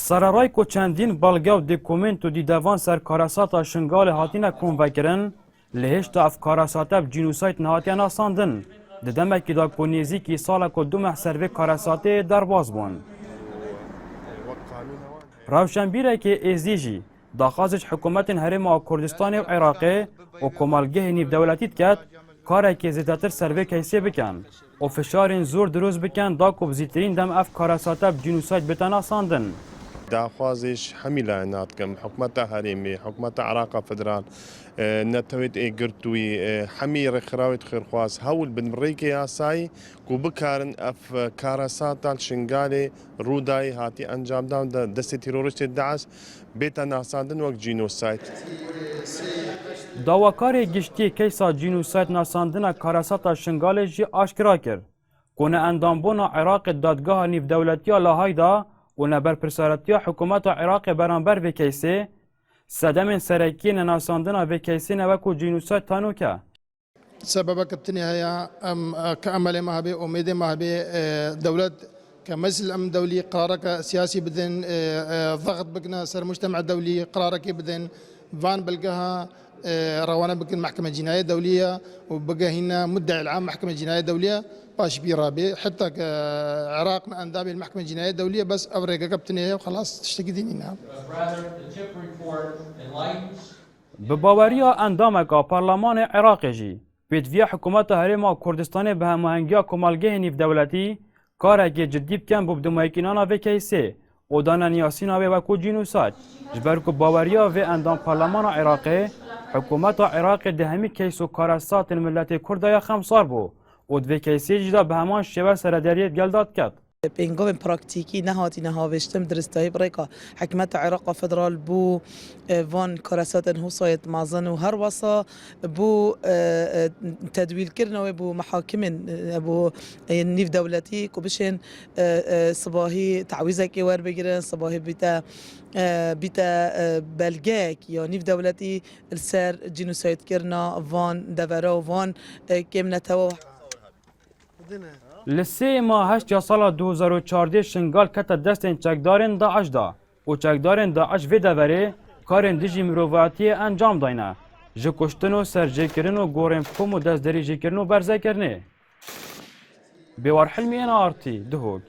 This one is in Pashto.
سرارای کو چندین بلگاو دکومنت و دیدوان سر کاراساتا شنگال هاتینا کنوکرن لهشت اف کاراساتا جنوسایت نهاتیان آساندن ددمکی دا کنیزی کی سالا کو دو محسروه کاراساته در باز بون روشنبیره که ازیجی داخازش حکومت هرم کردستان و عراقه و کمالگه نیف دولتیت کد کاره که زیدتر سروه کیسه بکن و فشارین زور دروز بکن دا کو بزیترین دم اف کاراساتا جنوسایت بتن آساندن داخوازش حميلة ناتكم حكومة هريمي حكومة عراق فدرال نتويت قرتوي حمي خراويت خيرخواز هول بنمريكي ياساي كوبكارن اف كاراساتا الشنغالي روداي هاتي انجام داون دستي تيروريست داعش بيتا ناساندن وقت جينوسايت داواکاری گشتی کیسا جنوسایت ناساندن کاراساتا شنگال جی آشکرا کرد کنه اندامبونا عراق دادگاه نیف دولتی لاهایدا و نبر پرسارتیا حکومت عراق برانبر و کیسه صدم سرکی ناساندن و کیسه نوکو جنوسایت تانو که سبب كابتني هي كأمل ما به أميد ما به دولة كمجلس الأمن الدولي قرارك سياسي بدن ضغط بكنا سر مجتمع الدولي قرارك بدن فان بلقاها روانا بكن محكمة جنائية دولية وبقى هنا مدعي العام محكمة جنائية دولية باش بيرابي حتى العراق ما أندابي المحكمة الجنائية الدولية بس أوريك كابتني وخلاص تشتكي دينينا بباوریا اندامک پارلمان عراق جی پیدوی حکومت هرم کردستان به هماهنگی کمالگه نیف دولتی کارکی جدی بکن ببدمایکینانا و کیسه و دانا نیاسینا و کو جنوسایت جبر کو باوریا و اندام پارلمان عراق حکومت عراق دهمی کیس و کاراسات ملت کردای خمسار بو و دو کیسی جدا به همان شوه سردریت گلداد کرد. بينقوم براكتيكي نهاتي نهاوشتم درستاي بريكا حكمة عراق فدرال بو فان كراسات انهو صايت مازن وهر وصا بو تدويل كرنا بو محاكم بو نيف دولتي كوبشن صباحي تعويزك يوار بجرن صباحي بيتا بلجاك يا نيف دولتي السر جنوسايد كرنا فان دفرا وفان كم نتوا لسه ما 8 سال 2014 شنگال کت دستن چکدارن داعش دا و چکدارن داعش و دوره کارن دیجی مروواتی انجام داینه جه کشتن و سرجه کرن و گورن کم و دست دریجه کرن و برزه کرنه بیوار حلمی انا آرتی دهوگ